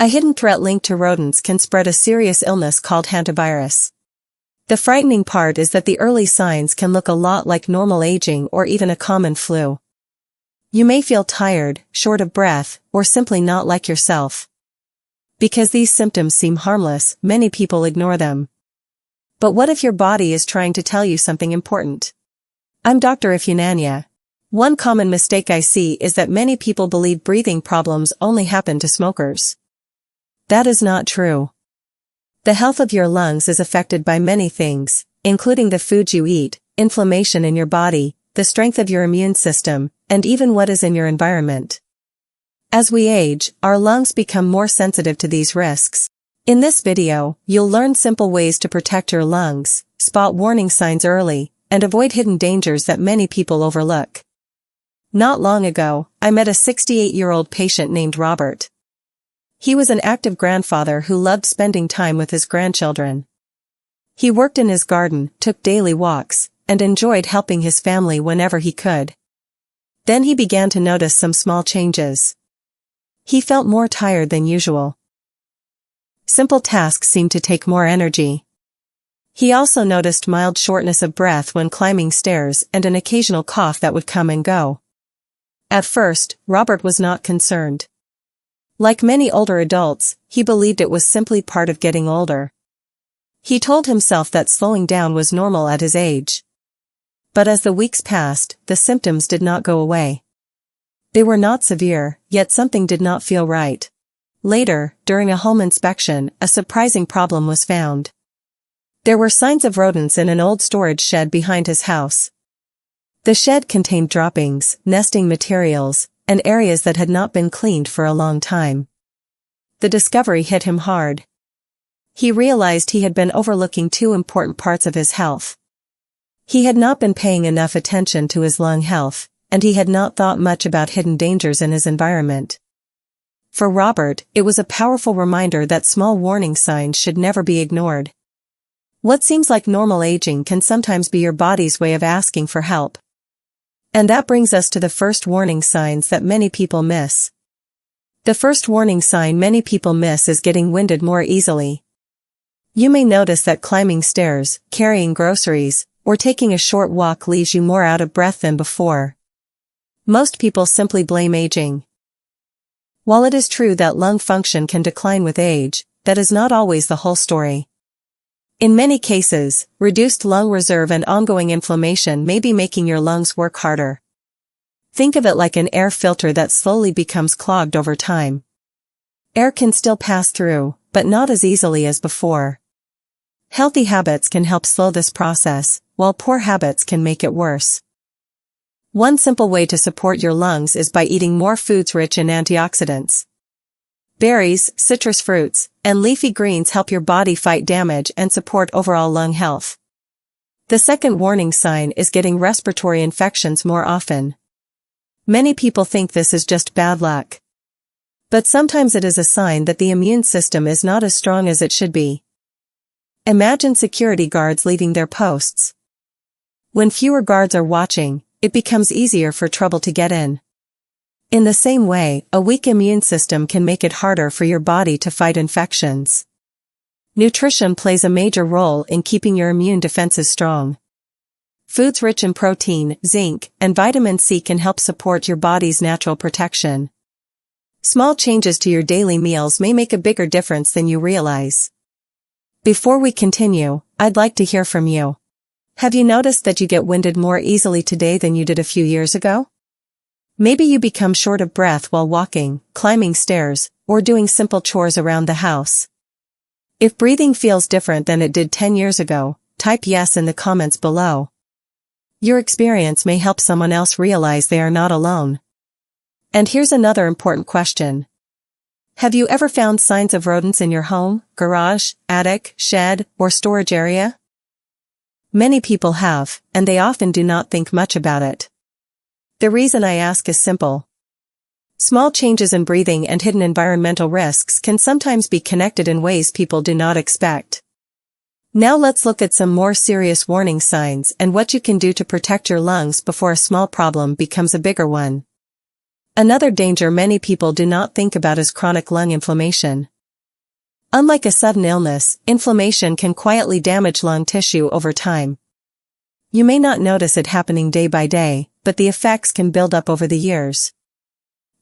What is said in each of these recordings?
A hidden threat linked to rodents can spread a serious illness called hantavirus. The frightening part is that the early signs can look a lot like normal aging or even a common flu. You may feel tired, short of breath, or simply not like yourself. Because these symptoms seem harmless, many people ignore them. But what if your body is trying to tell you something important? I'm Dr. Ifunanya. One common mistake I see is that many people believe breathing problems only happen to smokers. That is not true. The health of your lungs is affected by many things, including the foods you eat, inflammation in your body, the strength of your immune system, and even what is in your environment. As we age, our lungs become more sensitive to these risks. In this video, you'll learn simple ways to protect your lungs, spot warning signs early, and avoid hidden dangers that many people overlook. Not long ago, I met a 68-year-old patient named Robert. He was an active grandfather who loved spending time with his grandchildren. He worked in his garden, took daily walks, and enjoyed helping his family whenever he could. Then he began to notice some small changes. He felt more tired than usual. Simple tasks seemed to take more energy. He also noticed mild shortness of breath when climbing stairs and an occasional cough that would come and go. At first, Robert was not concerned. Like many older adults, he believed it was simply part of getting older. He told himself that slowing down was normal at his age. But as the weeks passed, the symptoms did not go away. They were not severe, yet something did not feel right. Later, during a home inspection, a surprising problem was found. There were signs of rodents in an old storage shed behind his house. The shed contained droppings, nesting materials, and areas that had not been cleaned for a long time. The discovery hit him hard. He realized he had been overlooking two important parts of his health. He had not been paying enough attention to his lung health, and he had not thought much about hidden dangers in his environment. For Robert, it was a powerful reminder that small warning signs should never be ignored. What seems like normal aging can sometimes be your body's way of asking for help. And that brings us to the first warning signs that many people miss. The first warning sign many people miss is getting winded more easily. You may notice that climbing stairs, carrying groceries, or taking a short walk leaves you more out of breath than before. Most people simply blame aging. While it is true that lung function can decline with age, that is not always the whole story. In many cases, reduced lung reserve and ongoing inflammation may be making your lungs work harder. Think of it like an air filter that slowly becomes clogged over time. Air can still pass through, but not as easily as before. Healthy habits can help slow this process, while poor habits can make it worse. One simple way to support your lungs is by eating more foods rich in antioxidants. Berries, citrus fruits, and leafy greens help your body fight damage and support overall lung health. The second warning sign is getting respiratory infections more often. Many people think this is just bad luck. But sometimes it is a sign that the immune system is not as strong as it should be. Imagine security guards leaving their posts. When fewer guards are watching, it becomes easier for trouble to get in. In the same way, a weak immune system can make it harder for your body to fight infections. Nutrition plays a major role in keeping your immune defenses strong. Foods rich in protein, zinc, and vitamin C can help support your body's natural protection. Small changes to your daily meals may make a bigger difference than you realize. Before we continue, I'd like to hear from you. Have you noticed that you get winded more easily today than you did a few years ago? Maybe you become short of breath while walking, climbing stairs, or doing simple chores around the house. If breathing feels different than it did 10 years ago, type yes in the comments below. Your experience may help someone else realize they are not alone. And here's another important question. Have you ever found signs of rodents in your home, garage, attic, shed, or storage area? Many people have, and they often do not think much about it. The reason I ask is simple. Small changes in breathing and hidden environmental risks can sometimes be connected in ways people do not expect. Now let's look at some more serious warning signs and what you can do to protect your lungs before a small problem becomes a bigger one. Another danger many people do not think about is chronic lung inflammation. Unlike a sudden illness, inflammation can quietly damage lung tissue over time. You may not notice it happening day by day, but the effects can build up over the years.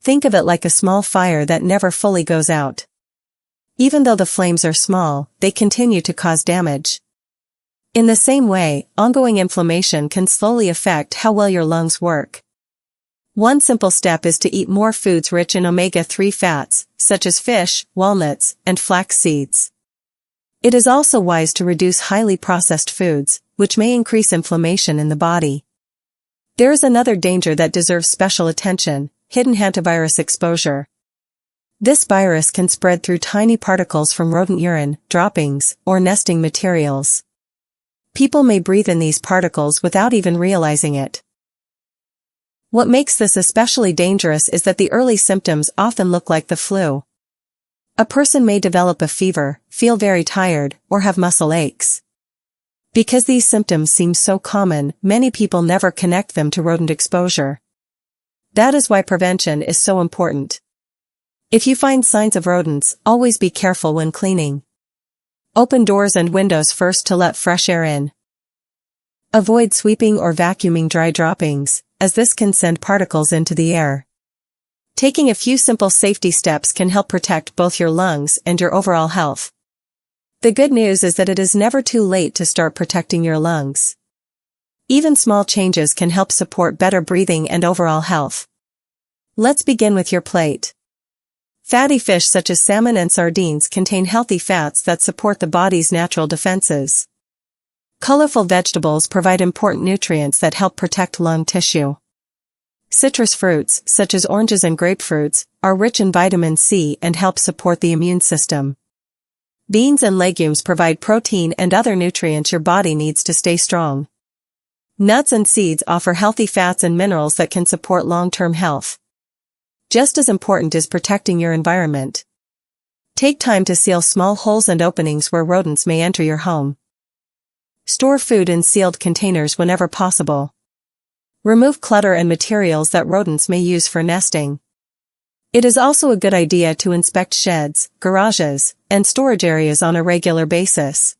Think of it like a small fire that never fully goes out. Even though the flames are small, they continue to cause damage. In the same way, ongoing inflammation can slowly affect how well your lungs work. One simple step is to eat more foods rich in omega-3 fats, such as fish, walnuts, and flax seeds. It is also wise to reduce highly processed foods, which may increase inflammation in the body. There is another danger that deserves special attention: hidden hantavirus exposure. This virus can spread through tiny particles from rodent urine, droppings, or nesting materials. People may breathe in these particles without even realizing it. What makes this especially dangerous is that the early symptoms often look like the flu. A person may develop a fever, feel very tired, or have muscle aches. Because these symptoms seem so common, many people never connect them to rodent exposure. That is why prevention is so important. If you find signs of rodents, always be careful when cleaning. Open doors and windows first to let fresh air in. Avoid sweeping or vacuuming dry droppings, as this can send particles into the air. Taking a few simple safety steps can help protect both your lungs and your overall health. The good news is that it is never too late to start protecting your lungs. Even small changes can help support better breathing and overall health. Let's begin with your plate. Fatty fish such as salmon and sardines contain healthy fats that support the body's natural defenses. Colorful vegetables provide important nutrients that help protect lung tissue. Citrus fruits, such as oranges and grapefruits, are rich in vitamin C and help support the immune system. Beans and legumes provide protein and other nutrients your body needs to stay strong. Nuts and seeds offer healthy fats and minerals that can support long-term health. Just as important is protecting your environment. Take time to seal small holes and openings where rodents may enter your home. Store food in sealed containers whenever possible. Remove clutter and materials that rodents may use for nesting. It is also a good idea to inspect sheds, garages, and storage areas on a regular basis.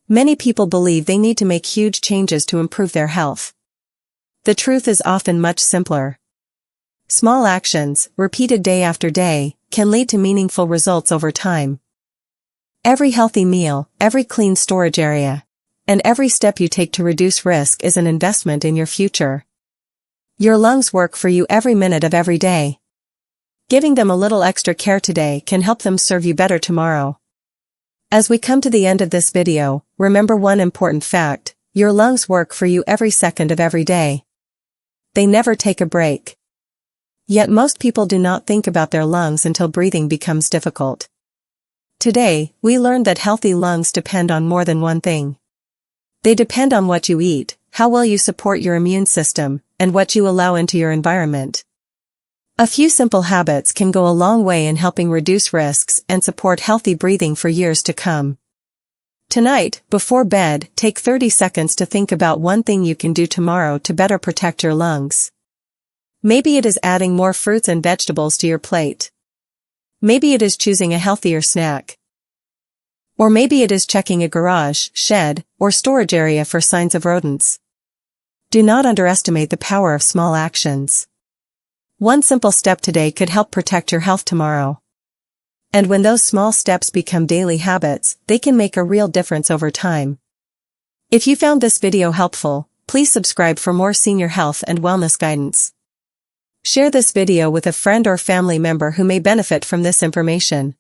Many people believe they need to make huge changes to improve their health. The truth is often much simpler. Small actions, repeated day after day, can lead to meaningful results over time. Every healthy meal, every clean storage area, and every step you take to reduce risk is an investment in your future. Your lungs work for you every minute of every day. Giving them a little extra care today can help them serve you better tomorrow. As we come to the end of this video, remember one important fact: your lungs work for you every second of every day. They never take a break. Yet most people do not think about their lungs until breathing becomes difficult. Today, we learned that healthy lungs depend on more than one thing. They depend on what you eat, how well you support your immune system, and what you allow into your environment. A few simple habits can go a long way in helping reduce risks and support healthy breathing for years to come. Tonight, before bed, take 30 seconds to think about one thing you can do tomorrow to better protect your lungs. Maybe it is adding more fruits and vegetables to your plate. Maybe it is choosing a healthier snack. Or maybe it is checking a garage, shed, or storage area for signs of rodents. Do not underestimate the power of small actions. One simple step today could help protect your health tomorrow. And when those small steps become daily habits, they can make a real difference over time. If you found this video helpful, please subscribe for more senior health and wellness guidance. Share this video with a friend or family member who may benefit from this information.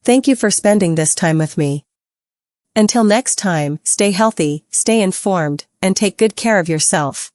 Thank you for spending this time with me. Until next time, stay healthy, stay informed, and take good care of yourself.